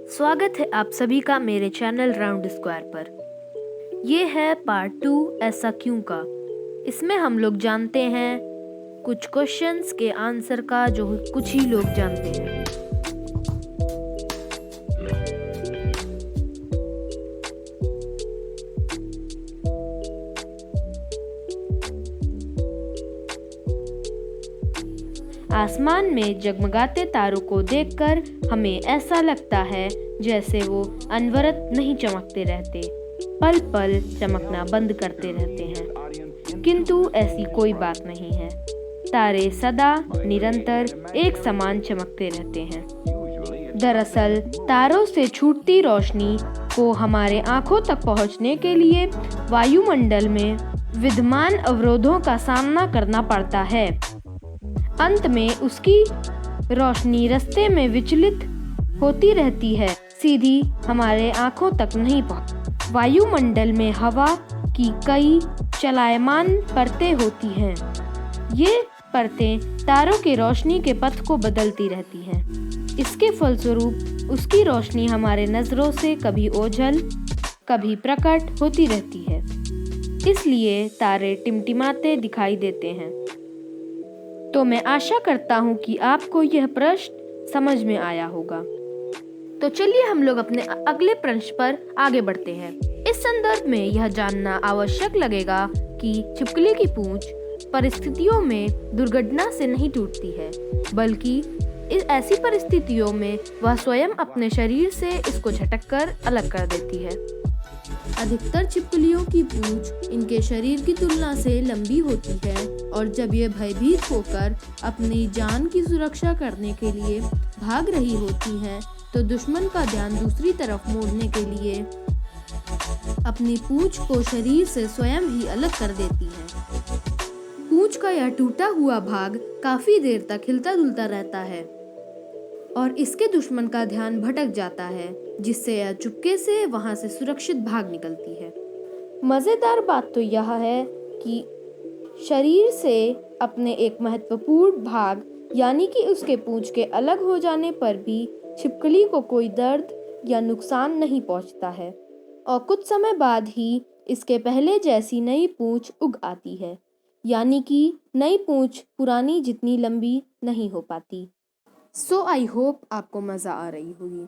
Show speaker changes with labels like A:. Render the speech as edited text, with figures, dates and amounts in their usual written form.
A: स्वागत है आप सभी का मेरे चैनल राउंड स्क्वायर पर। ये है पार्ट 2 ऐसा क्यों का। इसमें हम लोग जानते हैं कुछ क्वेश्चंस के आंसर का जो कुछ ही लोग जानते हैं। आसमान में जगमगाते तारों को देखकर हमें ऐसा लगता है जैसे वो अनवरत नहीं चमकते रहते, पल पल चमकना बंद करते रहते हैं। किंतु ऐसी कोई बात नहीं है। तारे सदा निरंतर एक समान चमकते रहते हैं। दरअसल तारों से छूटती रोशनी को हमारे आंखों तक पहुंचने के लिए वायुमंडल में विद्यमान अवरोधों का सामना करना पड़ता है। अंत में उसकी रोशनी रास्ते में विचलित होती रहती है, सीधी हमारे आंखों तक नहीं पहुंचती। वायुमंडल में हवा की कई चलायमान परतें होती हैं। ये परतें तारों के रोशनी के पथ को बदलती रहती हैं। इसके फलस्वरूप उसकी रोशनी हमारे नजरों से कभी ओझल कभी प्रकट होती रहती है। इसलिए तारे टिमटिमाते दिखाई देते हैं। तो मैं आशा करता हूँ कि आपको यह प्रश्न समझ में आया होगा। तो चलिए हम लोग अपने अगले प्रश्न पर आगे बढ़ते हैं। इस संदर्भ में यह जानना आवश्यक लगेगा कि छिपकली की पूंछ परिस्थितियों में दुर्घटना से नहीं टूटती है, बल्कि ऐसी परिस्थितियों में वह स्वयं अपने शरीर से इसको झटककर अलग कर देती है। अधिकतर छिपकलियों की पूंछ इनके शरीर की तुलना से लंबी होती है और जब ये भयभीत होकर अपनी जान की सुरक्षा करने के लिए भाग रही होती हैं, तो दुश्मन का ध्यान दूसरी तरफ मोड़ने के लिए अपनी पूंछ को शरीर से स्वयं ही अलग कर देती हैं। पूंछ का यह टूटा हुआ भाग काफी देर तक हिलता डुलता रहता है और इसके दुश्मन का ध्यान भटक जाता है, जिससे यह चुपके से वहां से सुरक्षित भाग निकलती है। मजेदार बात तो यह है कि शरीर से अपने एक महत्वपूर्ण भाग यानी कि उसके पूंछ के अलग हो जाने पर भी छिपकली को कोई दर्द या नुकसान नहीं पहुंचता है और कुछ समय बाद ही इसके पहले जैसी नई पूंछ उग आती है, यानी कि नई पूंछ पुरानी जितनी लंबी नहीं हो पाती। सो आई होप आपको मज़ा आ रही होगी।